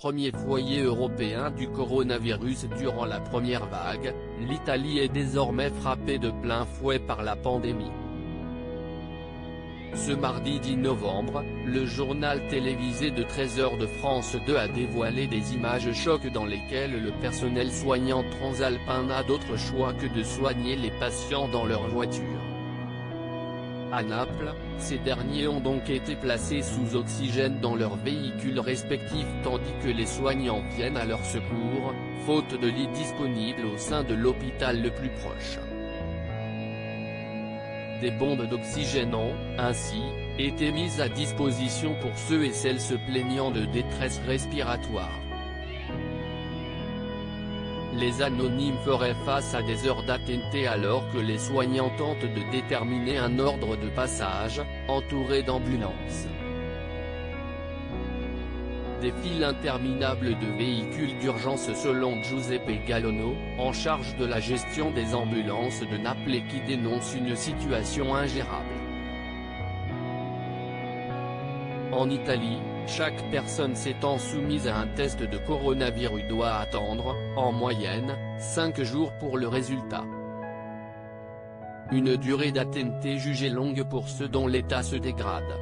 premier foyer européen du coronavirus durant la première vague, l'Italie est désormais frappée de plein fouet par la pandémie. Ce mardi 10 novembre, le journal télévisé de 13h de France 2 a dévoilé des images chocs dans lesquelles le personnel soignant transalpin n'a d'autre choix que de soigner les patients dans leur voiture. À Naples, ces derniers ont donc été placés sous oxygène dans leurs véhicules respectifs tandis que les soignants viennent à leur secours, faute de lits disponibles au sein de l'hôpital le plus proche. Des bombes d'oxygène ont, ainsi, été mises à disposition pour ceux et celles se plaignant de détresse respiratoire. Les anonymes feraient face à des heures d'attente alors que les soignants tentent de déterminer un ordre de passage, entourés d'ambulances. Des files interminables de véhicules d'urgence selon Giuseppe Gallono, en charge de la gestion des ambulances de Naples qui dénonce une situation ingérable. En Italie, chaque personne s'étant soumise à un test de coronavirus doit attendre, en moyenne, 5 jours pour le résultat. Une durée d'attente jugée longue pour ceux dont l'état se dégrade.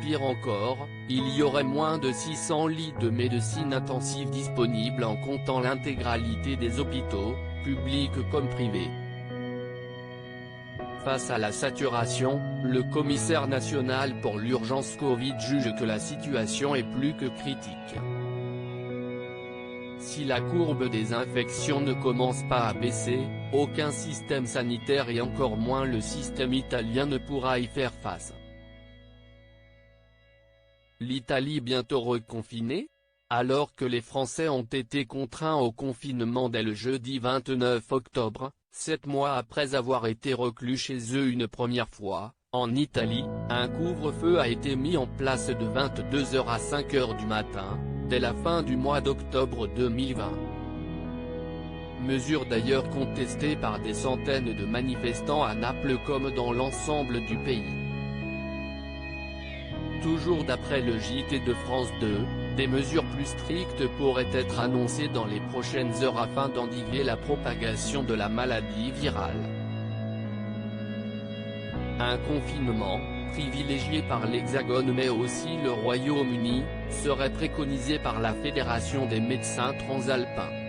Pire encore, il y aurait moins de 600 lits de médecine intensive disponibles en comptant l'intégralité des hôpitaux, publics comme privés. Face à la saturation, le commissaire national pour l'urgence Covid juge que la situation est plus que critique. Si la courbe des infections ne commence pas à baisser, aucun système sanitaire et encore moins le système italien ne pourra y faire face. L'Italie bientôt reconfinée? Alors que les Français ont été contraints au confinement dès le jeudi 29 octobre, 7 mois après avoir été reclus chez eux une première fois, en Italie, un couvre-feu a été mis en place de 22h à 5h du matin, dès la fin du mois d'octobre 2020. Mesure d'ailleurs contestée par des centaines de manifestants à Naples comme dans l'ensemble du pays. Toujours d'après le JT de France 2, des mesures plus strictes pourraient être annoncées dans les prochaines heures afin d'endiguer la propagation de la maladie virale. Un confinement, privilégié par l'Hexagone mais aussi le Royaume-Uni, serait préconisé par la Fédération des médecins transalpins.